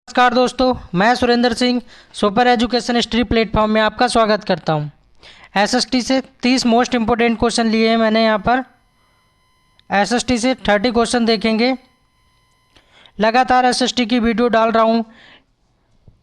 नमस्कार दोस्तों, मैं Surendra Singh super education history platform में आपका स्वागत करता हूं। एसएसटी से 30 मोस्ट इम्पोर्टेंट क्वेश्चन लिए हैं मैंने यहाँ पर। एसएसटी से 30 क्वेश्चन देखेंगे। लगातार एसएसटी की वीडियो डाल रहा हूँ।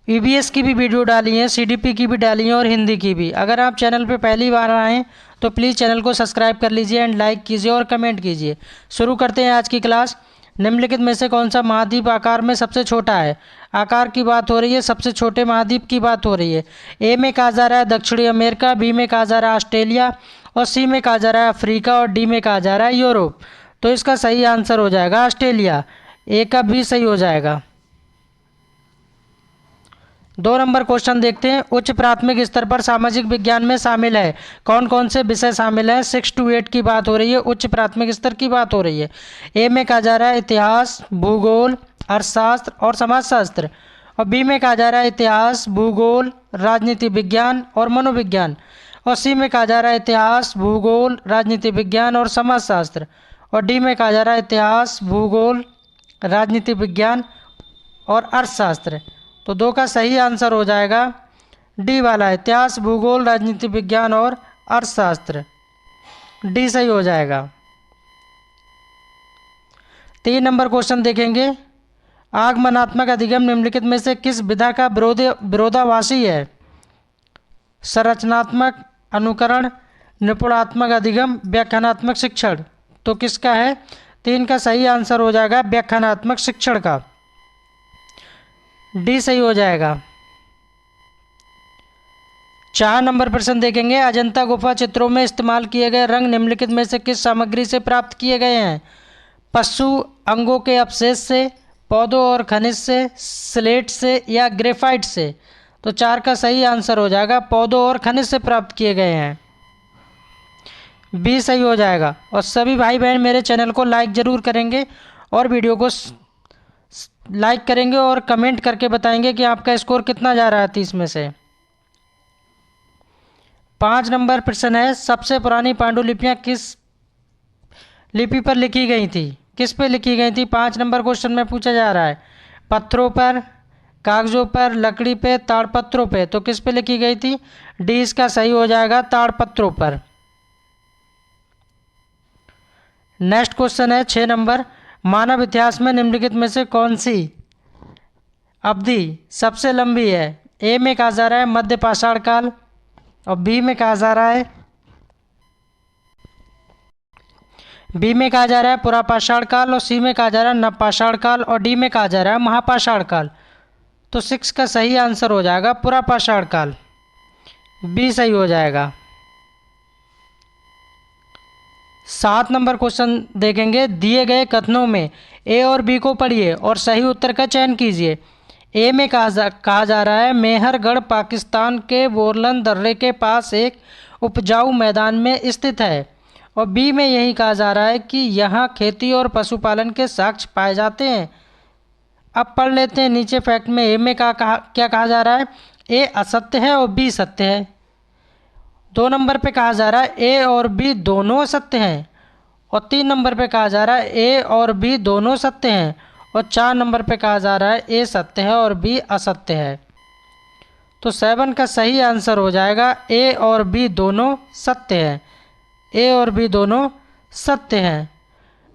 ईवीएस की भी वीडियो डाली है, सीडीपी की भी डाली है और हिंदी की भी। अगर आप चैनल पर पहली बार आएँ तो प्लीज़ चैनल को सब्सक्राइब कर लीजिए एंड लाइक कीजिए और कमेंट कीजिए। शुरू करते हैं आज की क्लास। निम्नलिखित में से कौन सा महाद्वीप आकार में सबसे छोटा है? आकार की बात हो रही है, सबसे छोटे महाद्वीप की बात हो रही है। ए में कहा जा रहा है दक्षिणी अमेरिका, बी में कहा जा रहा है ऑस्ट्रेलिया और सी में कहा जा रहा है अफ्रीका और डी में कहा जा रहा है यूरोप। तो इसका सही आंसर हो जाएगा ऑस्ट्रेलिया। ए का भी सही हो जाएगा। 2 नंबर क्वेश्चन देखते हैं। उच्च प्राथमिक स्तर पर सामाजिक विज्ञान में शामिल है कौन कौन से विषय शामिल है? 6 to 8 की बात हो रही है, उच्च प्राथमिक स्तर की बात हो रही है। ए में कहा जा रहा है इतिहास, भूगोल, अर्थशास्त्र और समाजशास्त्र और बी में कहा जा रहा है इतिहास, भूगोल, राजनीति विज्ञान और मनोविज्ञान और सी में कहा जा रहा है इतिहास, भूगोल, राजनीति विज्ञान और समाजशास्त्र और डी में कहा जा रहा है इतिहास, भूगोल, राजनीति विज्ञान और अर्थशास्त्र। तो 2 का सही आंसर हो जाएगा डी वाला, इतिहास, भूगोल, राजनीति विज्ञान और अर्थशास्त्र। डी सही हो जाएगा। 3 नंबर क्वेश्चन देखेंगे। आगमनात्मक अधिगम निम्नलिखित में से किस विधा का विरोधाभासी है? संरचनात्मक अनुकरण, निपुणात्मक अधिगम, व्याख्यानात्मक शिक्षण। तो किसका है? 3 का सही आंसर हो जाएगा व्याख्यानात्मक शिक्षण का। डी सही हो जाएगा। 4 नंबर प्रश्न देखेंगे। अजंता गुफा चित्रों में इस्तेमाल किए गए रंग निम्नलिखित में से किस सामग्री से प्राप्त किए गए हैं? पशु अंगों के अवशेष से, पौधों और खनिज से, स्लेट से या ग्रेफाइट से। तो 4 का सही आंसर हो जाएगा पौधों और खनिज से प्राप्त किए गए हैं। बी सही हो जाएगा। और सभी भाई बहन मेरे चैनल को लाइक ज़रूर करेंगे और वीडियो को लाइक करेंगे और कमेंट करके बताएंगे कि आपका स्कोर कितना जा रहा है 30 में से। 5 नंबर प्रश्न है। सबसे पुरानी पांडुलिपियां किस लिपि पर लिखी गई थी? किस पे लिखी गई थी? 5 नंबर क्वेश्चन में पूछा जा रहा है। पत्थरों पर, कागजों पर, लकड़ी पे, ताड़पत्रों पे। तो किस पे लिखी गई थी? डी इसका सही हो जाएगा, ताड़पत्रों पर। नेक्स्ट क्वेश्चन है 6 नंबर। मानव इतिहास में निम्नलिखित में से कौन सी अवधि सबसे लंबी है? ए में कहा जा रहा है मध्य पाषाण काल और बी में कहा जा रहा है पुरापाषाण काल और सी में कहा जा रहा है नवपाषाण काल और डी में कहा जा रहा है महापाषाण काल। तो 6 का सही आंसर हो जाएगा पुरापाषाण काल। बी सही हो जाएगा। 7 नंबर क्वेश्चन देखेंगे। दिए गए कथनों में ए और बी को पढ़िए और सही उत्तर का चयन कीजिए। ए में कहा जा रहा है मेहरगढ़ पाकिस्तान के बोरलन दर्रे के पास एक उपजाऊ मैदान में स्थित है और बी में यही कहा जा रहा है कि यहाँ खेती और पशुपालन के साक्ष्य पाए जाते हैं। अब पढ़ लेते हैं नीचे फैक्ट में। ए में क्या कहा जा रहा है? ए असत्य है और बी सत्य है। 2 नंबर पे कहा जा रहा है ए और बी दोनों सत्य हैं और 3 नंबर पे कहा जा रहा है ए और बी दोनों सत्य हैं और 4 नंबर पे कहा जा रहा है ए सत्य है और बी असत्य है। तो 7 का सही आंसर हो जाएगा ए और बी दोनों सत्य हैं। ए और बी दोनों सत्य हैं।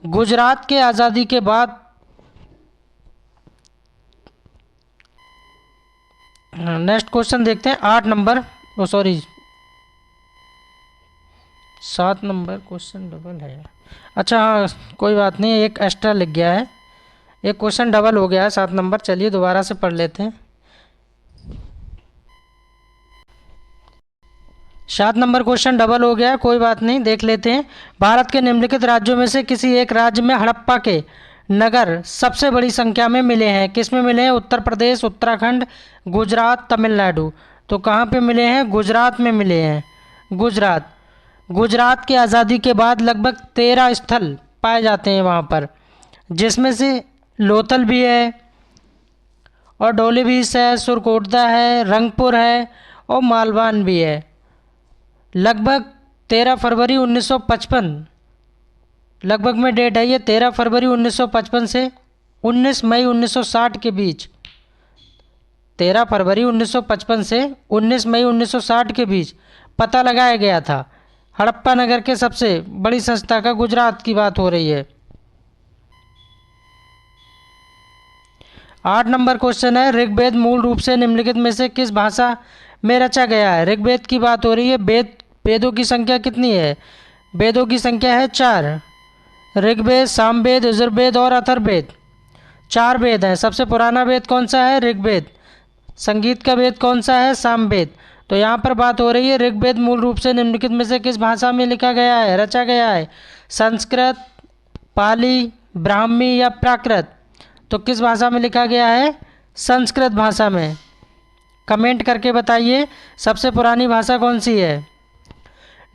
गुजरात के आज़ादी के बाद नेक्स्ट क्वेश्चन देखते हैं। 8 नंबर 7 नंबर क्वेश्चन डबल है। अच्छा हाँ, कोई बात नहीं, एक एक्स्ट्रा लिख गया है, एक क्वेश्चन डबल हो गया है 7 नंबर। चलिए दोबारा से पढ़ लेते हैं। 7 नंबर क्वेश्चन डबल हो गया है, कोई बात नहीं, देख लेते हैं। भारत के निम्नलिखित राज्यों में से किसी एक राज्य में हड़प्पा के नगर सबसे बड़ी संख्या में मिले हैं? किस में मिले हैं? उत्तर प्रदेश, उत्तराखंड, गुजरात, तमिलनाडु। तो कहाँ पे मिले हैं? गुजरात में मिले हैं। गुजरात की आज़ादी के बाद लगभग 13 स्थल पाए जाते हैं वहाँ पर, जिसमें से लोथल भी है और डोलीभीस है, सुरकोटदा है, रंगपुर है और मालवान भी है। लगभग 13 फरवरी 1955 लगभग में डेट है ये, 13 फरवरी 1955 से 19 मई 1960 के बीच 13 फरवरी 1955 से 19 मई 1960 के बीच पता लगाया गया था। हड़प्पा नगर के सबसे बड़ी संस्था का गुजरात की बात हो रही है। 8 नंबर क्वेश्चन है, ऋग्वेद मूल रूप से निम्नलिखित में से किस भाषा में रचा गया है? ऋग्वेद की बात हो रही है। वेदों की संख्या कितनी है? वेदों की संख्या है 4। ऋग्वेद, सामवेद, यजुर्वेद और अथर्ववेद, 4 वेद हैं। सबसे पुराना वेद कौन सा है? ऋग्वेद। संगीत का वेद कौन सा है? सामवेद। तो यहाँ पर बात हो रही है ऋग्वेद मूल रूप से निम्नलिखित में से किस भाषा में लिखा गया है, रचा गया है? संस्कृत, पाली, ब्राह्मी या प्राकृत? तो किस भाषा में लिखा गया है? संस्कृत भाषा में। कमेंट करके बताइए सबसे पुरानी भाषा कौन सी है।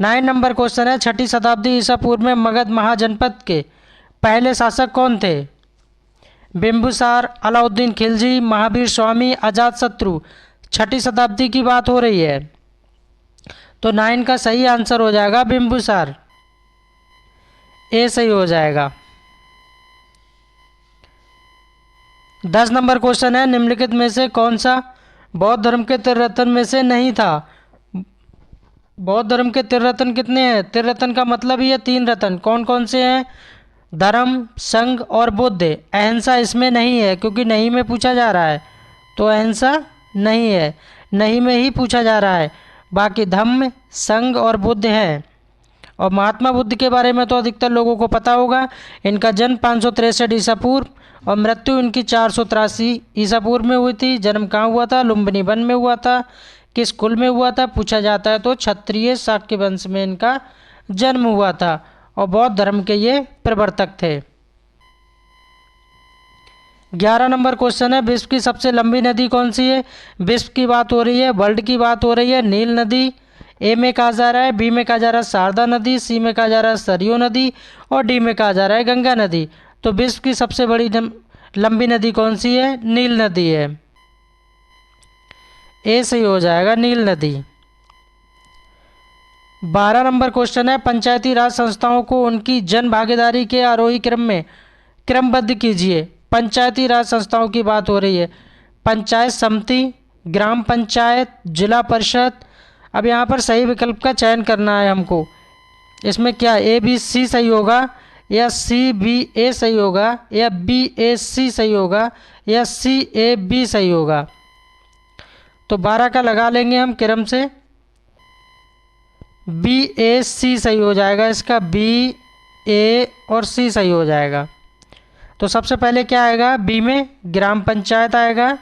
9 नंबर क्वेश्चन है, 6ठी शताब्दी ईसा पूर्व में मगध महाजनपद के पहले शासक कौन थे? बिंबुसार, अलाउद्दीन खिलजी, महावीर स्वामी, अजातशत्रु। 6ठी शताब्दी की बात हो रही है। तो 9 का सही आंसर हो जाएगा बिंबुसार, ए सही हो जाएगा। 10 नंबर क्वेश्चन है, निम्नलिखित में से कौन सा बौद्ध धर्म के त्रिरत्न में से नहीं था? बौद्ध धर्म के त्रिरत्न कितने हैं? त्रिरत्न का मतलब ही है 3 रत्न। कौन कौन से हैं? धर्म, संघ और बुद्ध। अहिंसा इसमें नहीं है क्योंकि नहीं में पूछा जा रहा है, तो अहिंसा नहीं है, नहीं में ही पूछा जा रहा है। बाकी धम्म, संघ और बुद्ध हैं। और महात्मा बुद्ध के बारे में तो अधिकतर लोगों को पता होगा। इनका जन्म 563 ईसा पूर्व और मृत्यु इनकी 483 ईसा पूर्व में हुई थी। जन्म कहाँ हुआ था? लुम्बिनी वन में हुआ था। किस कुल में हुआ था पूछा जाता है तो क्षत्रिय शाक्य वंश में इनका जन्म हुआ था और बौद्ध धर्म के ये प्रवर्तक थे। 11 नंबर क्वेश्चन है, विश्व की सबसे लंबी नदी कौन सी है? विश्व की बात हो रही है, वर्ल्ड की बात हो रही है। नील नदी ए में कहा जा रहा है, बी में कहा जा रहा है शारदा नदी, सी में कहा जा रहा है सरयू नदी और डी में कहा जा रहा है गंगा नदी। तो विश्व की सबसे बड़ी लंबी नदी कौन सी है? नील नदी है, ए सही हो जाएगा, नील नदी। 12 नंबर क्वेश्चन है, पंचायती राज संस्थाओं को उनकी जन भागीदारी के आरोही क्रम में क्रमबद्ध कीजिए। पंचायती राज संस्थाओं की बात हो रही है। पंचायत समिति, ग्राम पंचायत, जिला परिषद। अब यहाँ पर सही विकल्प का चयन करना है हमको। इसमें क्या ए बी सी सही होगा या सी बी ए सही होगा या बी ए सी सही होगा या सी ए बी सही होगा? तो 12 का लगा लेंगे हम क्रम से। बी ए सी सही हो जाएगा, इसका बी ए और सी सही हो जाएगा। तो सबसे पहले क्या आएगा? बी में ग्राम पंचायत आएगा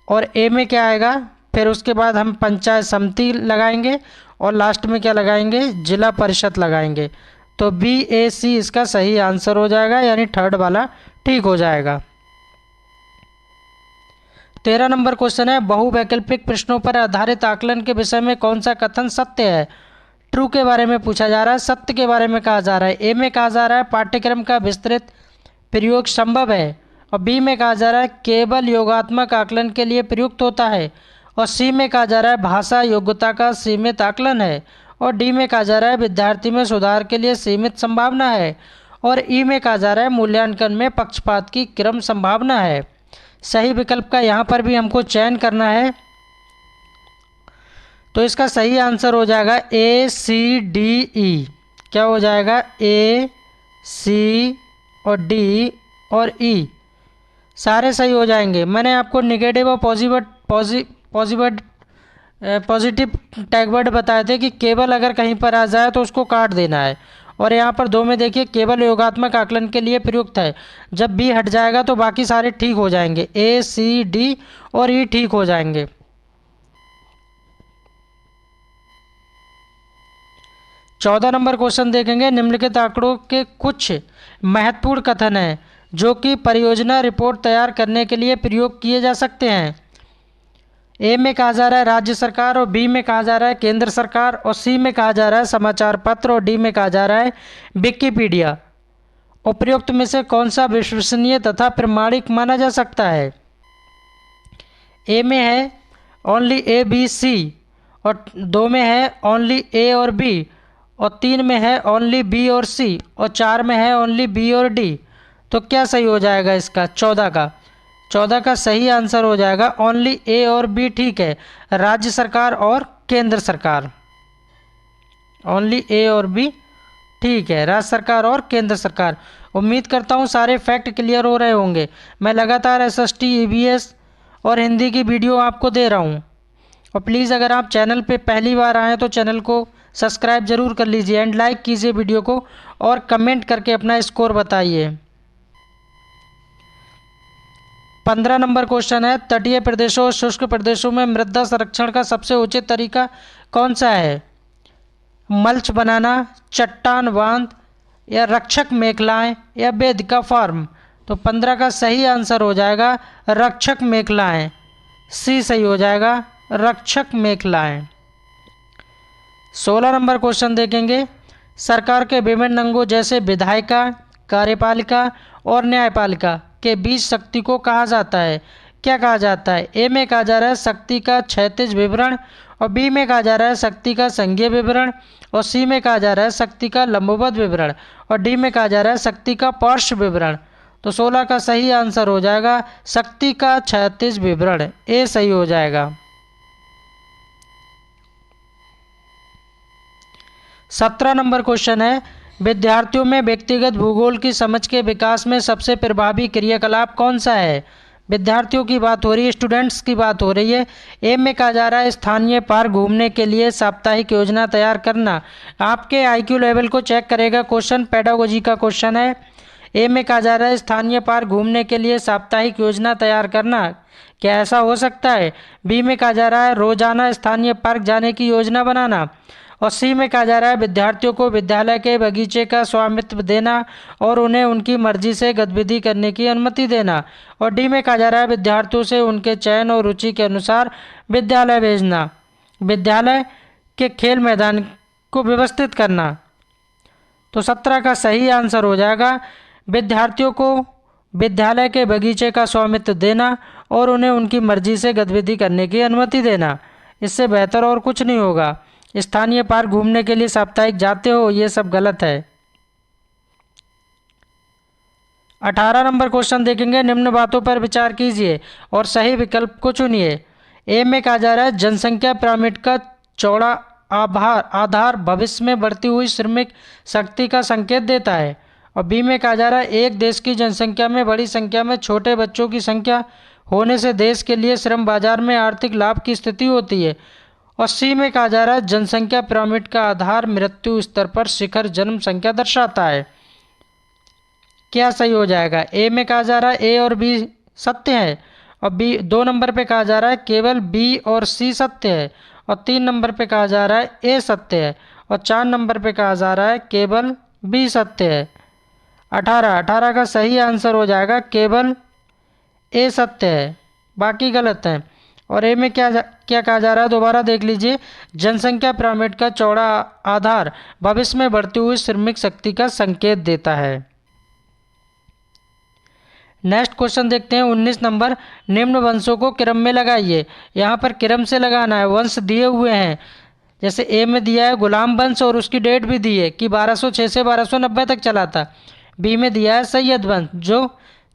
और ए में क्या आएगा? फिर उसके बाद हम पंचायत समिति लगाएंगे और लास्ट में क्या लगाएंगे? जिला परिषद लगाएंगे। तो बी ए सी इसका सही आंसर हो जाएगा, यानी थर्ड वाला ठीक हो जाएगा। 13 नंबर क्वेश्चन है, बहुवैकल्पिक प्रश्नों पर आधारित आकलन के विषय में कौन सा कथन सत्य है? ट्रू के बारे में पूछा जा रहा है, सत्य के बारे में कहा जा रहा है। ए में कहा जा रहा है पाठ्यक्रम का विस्तृत प्रयोग संभव है और बी में कहा जा रहा है केवल योगात्मक आकलन के लिए प्रयुक्त होता है और सी में कहा जा रहा है भाषा योग्यता का सीमित आकलन है और डी में कहा जा रहा है विद्यार्थी में सुधार के लिए सीमित संभावना है और ई में कहा जा रहा है मूल्यांकन में पक्षपात की क्रम संभावना है। सही विकल्प का यहाँ पर भी हमको चयन करना है, तो इसका सही आंसर हो जाएगा ए सी डी ई। क्या हो जाएगा? ए सी और डी और ई सारे सही हो जाएंगे। मैंने आपको निगेटिव और पॉजिटिव टैग वर्ड बताए थे कि केवल अगर कहीं पर आ जाए तो उसको काट देना है, और यहाँ पर 2 में देखिए केवल योगात्मक आकलन के लिए प्रयुक्त है। जब बी हट जाएगा तो बाकी सारे ठीक हो जाएंगे, ए सी डी और ई ठीक हो जाएंगे। 14 नंबर क्वेश्चन देखेंगे, निम्नलिखित आंकड़ों के कुछ महत्वपूर्ण कथन हैं जो कि परियोजना रिपोर्ट तैयार करने के लिए प्रयोग किए जा सकते हैं। ए में कहा जा रहा है राज्य सरकार और बी में कहा जा रहा है केंद्र सरकार और सी में कहा जा रहा है समाचार पत्र और डी में कहा जा रहा है विकिपीडिया। उपयुक्त में से कौन सा विश्वसनीय तथा प्रमाणिक माना जा सकता है? ए में है ओनली ए बी सी और 2 में है ओनली ए और बी और 3 में है ओनली बी और सी और 4 में है ओनली बी और डी। तो क्या सही हो जाएगा इसका? 14 का 14 का सही आंसर हो जाएगा ओनली ए और बी ठीक है, राज्य सरकार और केंद्र सरकार। ओनली ए और बी ठीक है, राज्य सरकार और केंद्र सरकार। उम्मीद करता हूँ सारे फैक्ट क्लियर हो रहे होंगे। मैं लगातार एसएसटी, ईवीएस और हिंदी की वीडियो आपको दे रहा हूँ। और प्लीज़ अगर आप चैनल पे पहली बार आएँ तो चैनल को सब्सक्राइब जरूर कर लीजिए एंड लाइक कीजिए वीडियो को और कमेंट करके अपना स्कोर बताइए। 15 नंबर क्वेश्चन है, तटीय प्रदेशों और शुष्क प्रदेशों में मृदा संरक्षण का सबसे उचित तरीका कौन सा है? मल्च बनाना, चट्टान बांध, या रक्षक मेखलाएं, या वेदिका फार्म। तो 15 का सही आंसर हो जाएगा रक्षक मेखलाएं। सी सही हो जाएगा, रक्षक मेखलाएं। 16 नंबर क्वेश्चन देखेंगे, सरकार के विभिन्न अंगों जैसे विधायिका, कार्यपालिका और न्यायपालिका के बीच शक्ति को कहा जाता है? क्या कहा जाता है? ए में कहा जा रहा है शक्ति का क्षैतिज विवरण, और बी में कहा जा रहा है शक्ति का संघीय विवरण, और सी में कहा जा रहा है शक्ति का लंबवत विवरण, और डी में कहा जा रहा है शक्ति का पार्श्व विवरण। तो 16 का सही आंसर हो जाएगा शक्ति का क्षैतिज विवरण। ए सही हो जाएगा। 17 नंबर क्वेश्चन है, विद्यार्थियों में व्यक्तिगत भूगोल की समझ के विकास में सबसे प्रभावी क्रियाकलाप कौन सा है? विद्यार्थियों की बात हो रही है, स्टूडेंट्स की बात हो रही है। ए में कहा जा रहा है स्थानीय पार्क घूमने के लिए साप्ताहिक योजना तैयार करना। आपके आईक्यू लेवल को चेक करेगा क्वेश्चन, पेडागोजी का क्वेश्चन है। ए में कहा जा रहा है स्थानीय पार्क घूमने के लिए साप्ताहिक योजना तैयार करना। क्या ऐसा हो सकता है? बी में कहा जा रहा है रोजाना स्थानीय पार्क जाने की योजना बनाना, और सी में कहा जा रहा है विद्यार्थियों को विद्यालय के बगीचे का स्वामित्व देना और उन्हें उनकी मर्जी से गतिविधि करने की अनुमति देना, और डी में कहा जा रहा है विद्यार्थियों से उनके चयन और रुचि के अनुसार विद्यालय भेजना, विद्यालय के खेल मैदान को व्यवस्थित करना। तो 17 का सही आंसर हो जाएगा विद्यार्थियों को विद्यालय के बगीचे का स्वामित्व देना और उन्हें उनकी मर्जी से गतिविधि करने की अनुमति देना। इससे बेहतर और कुछ नहीं होगा। स्थानीय पार्क घूमने के लिए साप्ताहिक जाते हो, ये सब गलत है। 18 नंबर क्वेश्चन देखेंगे, निम्न बातों पर विचार कीजिए और सही विकल्प को चुनिए। ए में कहा जा रहा है जनसंख्या पिरामिड का चौड़ा आधार भविष्य में बढ़ती हुई श्रमिक शक्ति का संकेत देता है, और बी में कहा जा रहा है एक देश की जनसंख्या में बड़ी संख्या में छोटे बच्चों की संख्या होने से देश के लिए श्रम बाजार में आर्थिक लाभ की स्थिति होती है, और सी में कहा जा रहा है जनसंख्या पिरामिड का आधार मृत्यु स्तर पर शिखर जन्म संख्या दर्शाता है। क्या सही हो जाएगा? ए में कहा जा रहा है ए और बी सत्य है, और बी 2 नंबर पे कहा जा रहा है केवल बी और सी सत्य है, और 3 नंबर पे कहा जा रहा है ए सत्य है, और 4 नंबर पे कहा जा रहा है केवल बी सत्य है। 18 का सही आंसर हो जाएगा केवल ए सत्य है, बाकी गलत है। और ए में क्या कहा जा रहा है दोबारा देख लीजिए, जनसंख्या पिरामिड का चौड़ा आधार भविष्य में बढ़ती हुई श्रमिक शक्ति का संकेत देता है। नेक्स्ट क्वेश्चन देखते हैं 19 नंबर, निम्न वंशों को क्रम में लगाइए। यहाँ पर क्रम से लगाना है, वंश दिए हुए हैं। जैसे ए में दिया है गुलाम वंश और उसकी डेट भी दी है कि 1206 से 1290 तक चला था। बी में दिया है सैयद वंश जो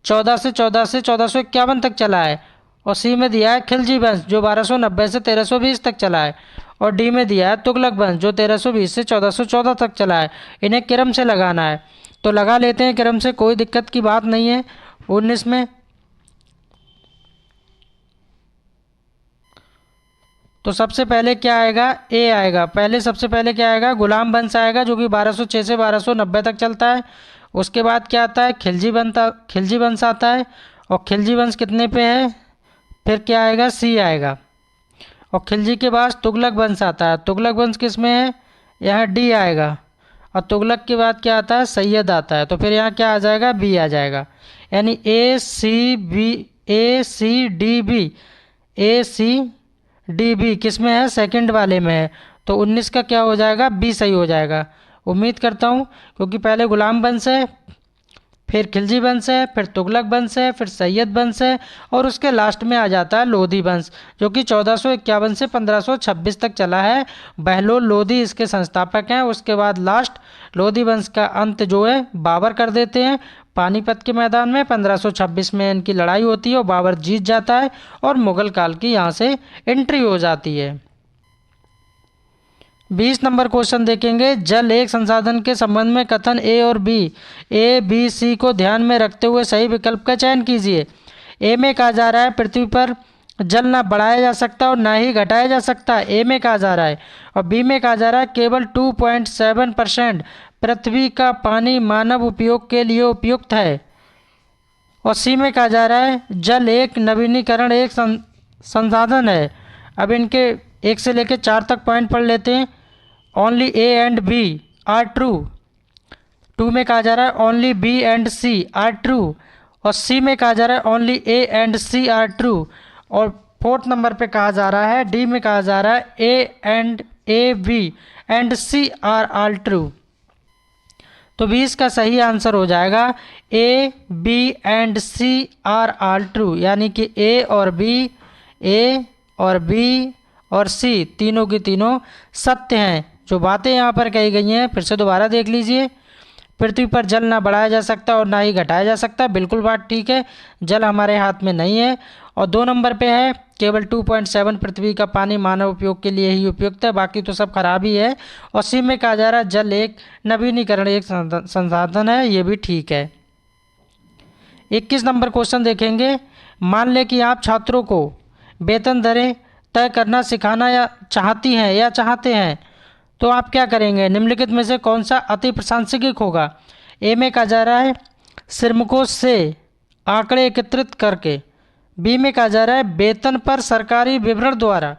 14 से 1451 तक चला है, और सी में दिया है खिलजी वंश जो 1290 से 1320 तक चला है, और डी में दिया है तुगलक वंश जो 1320 से 1414 तक चला है। इन्हें क्रम से लगाना है, तो लगा लेते हैं क्रम से, कोई दिक्कत की बात नहीं है। 19 में तो सबसे पहले क्या आएगा? ए आएगा। सबसे पहले क्या आएगा? गुलाम वंश आएगा जो कि 1206 से 1290 तक चलता है। उसके बाद क्या आता है? खिलजी वंश आता है, और खिलजी वंश कितने पे है? फिर क्या आएगा? सी आएगा। और खिलजी के बाद तुगलक वंश आता है। तुगलक वंश किस में है? यहाँ डी आएगा। और तुगलक के बाद क्या आता है? सैयद आता है। तो फिर यहाँ क्या आ जाएगा? बी आ जाएगा। यानी ए सी डी बी किस में है? सेकंड वाले में है। तो 19 का क्या हो जाएगा? बी सही हो जाएगा। उम्मीद करता हूँ, क्योंकि पहले गुलाम वंश है, फिर खिलजी वंश है, फिर तुगलक वंश है, फिर सैयद वंश है, और उसके लास्ट में आ जाता है लोधी वंश जो कि 1451 से 1526 तक चला है। बहलोल लोधी इसके संस्थापक हैं। उसके बाद लास्ट लोधी वंश का अंत जो है बाबर कर देते हैं पानीपत के मैदान में 1526 में इनकी लड़ाई होती है और बाबर जीत जाता है और मुगल काल की यहाँ से एंट्री हो जाती है। 20 नंबर क्वेश्चन देखेंगे, जल एक संसाधन के संबंध में कथन ए और बी, ए बी सी को ध्यान में रखते हुए सही विकल्प का चयन कीजिए। ए में कहा जा रहा है पृथ्वी पर जल ना बढ़ाया जा सकता और ना ही घटाया जा सकता, ए में कहा जा रहा है। और बी में कहा जा रहा है केवल 2.7% पृथ्वी का पानी मानव उपयोग के लिए उपयुक्त है। और सी में कहा जा रहा है जल एक नवीनीकरण एक संसाधन है। अब इनके 1 से लेकर 4 तक पॉइंट पढ़ लेते हैं। Only A and B are true. 2 में कहा जा रहा है only B and C are true. और सी में कहा जा रहा है only A and C are true. और 4th नंबर पे कहा जा रहा है, डी में कहा जा रहा है A B and C are all true. तो 20 का सही आंसर हो जाएगा A B and C are all true, यानी कि ए और बी और सी तीनों की तीनों सत्य हैं। जो बातें यहाँ पर कही गई हैं फिर से दोबारा देख लीजिए। पृथ्वी पर जल ना बढ़ाया जा सकता और ना ही घटाया जा सकता, बिल्कुल बात ठीक है, जल हमारे हाथ में नहीं है। और 2 नंबर पे है केवल 2.7 पृथ्वी का पानी मानव उपयोग के लिए ही उपयुक्त है, बाकी तो सब खराब ही है। और सी में कहा जा रहा है जल एक नवीनीकरण एक संसाधन है, ये भी ठीक है। 21 नंबर क्वेश्चन देखेंगे, मान लें कि आप छात्रों को वेतन दरें तय करना सिखाना या चाहते हैं तो आप क्या करेंगे? निम्नलिखित में से कौन सा अति प्रासंगिक होगा? ए में कहा जा रहा है श्रमिकों से आंकड़े एकत्रित करके, बी में कहा जा रहा है वेतन पर सरकारी विवरण द्वारा,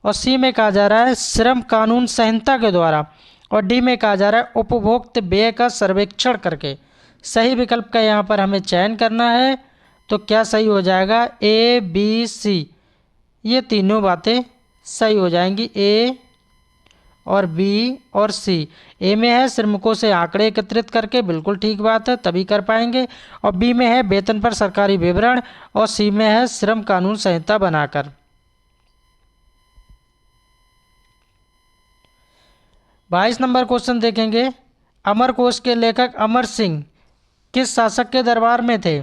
और सी में कहा जा रहा है श्रम कानून संहिता के द्वारा, और डी में कहा जा रहा है उपभोक्ता व्यय का सर्वेक्षण करके। सही विकल्प का यहाँ पर हमें चयन करना है, तो क्या सही हो जाएगा? ए बी सी, ये तीनों बातें सही हो जाएंगी, ए और बी और सी। ए में है श्रमिकों से आंकड़े एकत्रित करके, बिल्कुल ठीक बात है, तभी कर पाएंगे। और बी में है वेतन पर सरकारी विवरण, और सी में है श्रम कानून संहिता बनाकर। 22 नंबर क्वेश्चन देखेंगे, अमरकोश के लेखक अमर सिंह किस शासक के दरबार में थे?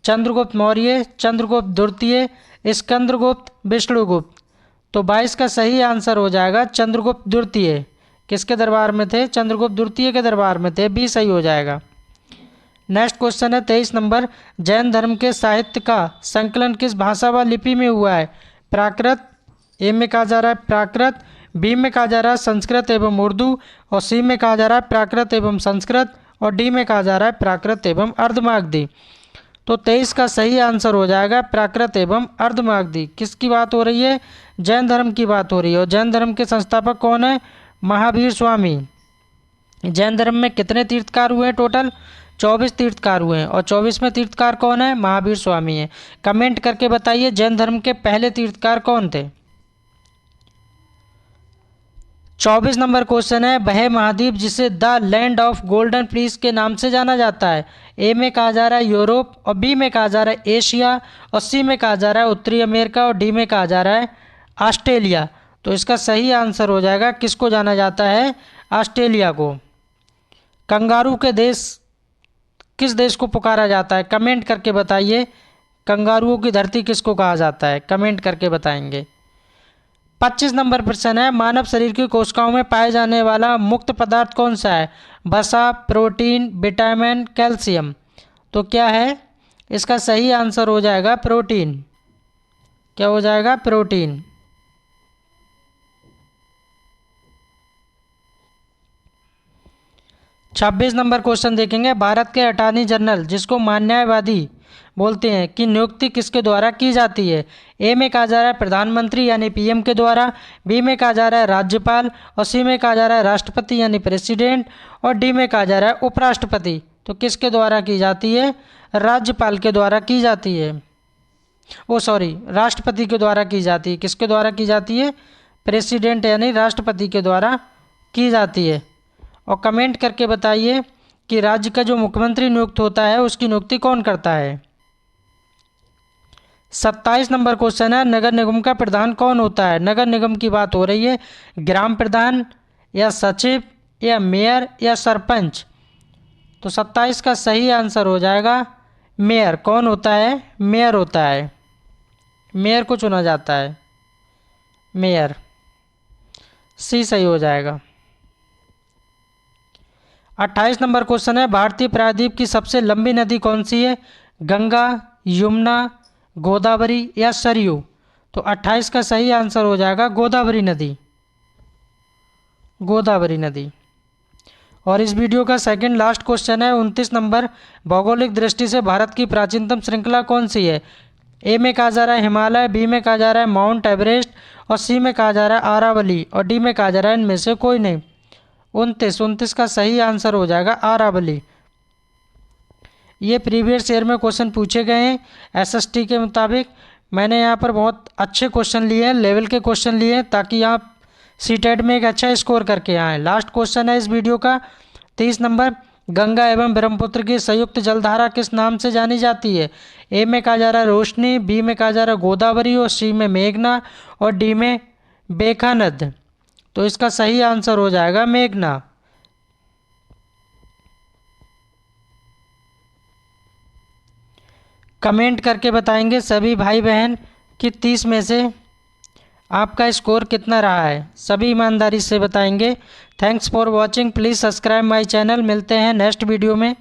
चंद्रगुप्त मौर्य, चंद्रगुप्त द्वितीय, स्कंदगुप्त, विष्णुगुप्त। तो 22 का सही आंसर हो जाएगा चंद्रगुप्त द्वितीय। किसके दरबार में थे? चंद्रगुप्त द्वितीय के दरबार में थे, बी सही हो जाएगा। नेक्स्ट क्वेश्चन है 23 नंबर, जैन धर्म के साहित्य का संकलन किस भाषा व लिपि में हुआ है? प्राकृत, ए में कहा जा रहा है प्राकृत, बी में कहा जा रहा है संस्कृत एवं उर्दू, और सी में कहा जा रहा है प्राकृत एवं संस्कृत, और डी में कहा जा रहा है प्राकृत एवं अर्धमागधी। तो 23 का सही आंसर हो जाएगा प्राकृत एवं अर्धमागधी। किसकी बात हो रही है? जैन धर्म की बात हो रही है। और जैन धर्म के संस्थापक कौन है? महावीर स्वामी। जैन धर्म में कितने तीर्थकार हुए हैं? टोटल 24 तीर्थकार हुए हैं, और 24वें तीर्थकार कौन है? महावीर स्वामी है। कमेंट करके बताइए जैन धर्म के पहले तीर्थकार कौन थे। 24 नंबर क्वेश्चन है, वह महाद्वीप जिसे the land of golden fleece के नाम से जाना जाता है? ए में कहा जा रहा है यूरोप, और बी में कहा जा रहा है एशिया, और सी में कहा जा रहा है उत्तरी अमेरिका, और डी में कहा जा रहा है ऑस्ट्रेलिया। तो इसका सही आंसर हो जाएगा किसको जाना जाता है? ऑस्ट्रेलिया को। कंगारू के देश किस देश को पुकारा जाता है? कमेंट करके बताइए, कंगारुओं की धरती किसको कहा जाता है? कमेंट करके बताएंगे। 25 नंबर प्रश्न है, मानव शरीर की कोशिकाओं में पाए जाने वाला मुक्त पदार्थ कौन सा है? वसा, प्रोटीन, विटामिन, कैल्शियम। तो क्या है? इसका सही आंसर हो जाएगा प्रोटीन। क्या हो जाएगा? प्रोटीन। छब्बीस नंबर क्वेश्चन देखेंगे, भारत के अटॉर्नी जनरल जिसको न्यायवादी बोलते हैं की नियुक्ति किसके द्वारा की जाती है? ए में कहा जा रहा है प्रधानमंत्री यानी पीएम के द्वारा, बी में कहा जा रहा है राज्यपाल, और सी में कहा जा रहा है राष्ट्रपति यानी प्रेसिडेंट, और डी में कहा जा रहा है उपराष्ट्रपति। तो किसके द्वारा की जाती है? राज्यपाल के द्वारा की जाती है। राष्ट्रपति के द्वारा की जाती है। किसके द्वारा की जाती है? प्रेसिडेंट यानी राष्ट्रपति के द्वारा की जाती है। और कमेंट करके बताइए कि राज्य का जो मुख्यमंत्री नियुक्त होता है उसकी नियुक्ति कौन करता है। 27 नंबर क्वेश्चन है, नगर निगम का प्रधान कौन होता है? नगर निगम की बात हो रही है, ग्राम प्रधान या सचिव या मेयर या सरपंच। तो 27 का सही आंसर हो जाएगा मेयर। कौन होता है? मेयर होता है। मेयर को चुना जाता है, मेयर। सी सही हो जाएगा। 28 नंबर क्वेश्चन है, भारतीय प्रायद्वीप की सबसे लंबी नदी कौन सी है? गंगा, यमुना, गोदावरी या सरयू? तो 28 का सही आंसर हो जाएगा गोदावरी नदी, गोदावरी नदी। और इस वीडियो का सेकंड लास्ट क्वेश्चन है 29 नंबर, भौगोलिक दृष्टि से भारत की प्राचीनतम श्रृंखला कौन सी है? ए में कहा जा रहा है हिमालय, बी में कहा जा रहा है माउंट एवरेस्ट और सी में कहा जा रहा है अरावली और डी में कहा जा रहा है इनमें से कोई नहीं। 29 का सही आंसर हो जाएगा अरावली। ये प्रीवियस ईयर में क्वेश्चन पूछे गए हैं एसएसटी के मुताबिक। मैंने यहाँ पर बहुत अच्छे क्वेश्चन लिए हैं, लेवल के क्वेश्चन लिए हैं, ताकि आप सीटेट में एक अच्छा स्कोर करके आएँ। लास्ट क्वेश्चन है इस वीडियो का 30 नंबर, गंगा एवं ब्रह्मपुत्र की संयुक्त जलधारा किस नाम से जानी जाती है? ए में कहा जा रहा है रोशनी, बी में कहा जा रहा है गोदावरी और सी में मेघना और डी में बेखानद। तो इसका सही आंसर हो जाएगा मेघना। कमेंट करके बताएंगे सभी भाई बहन कि 30 में से आपका स्कोर कितना रहा है, सभी ईमानदारी से बताएंगे। Thanks for watching, please subscribe my channel. मिलते हैं नेक्स्ट वीडियो में।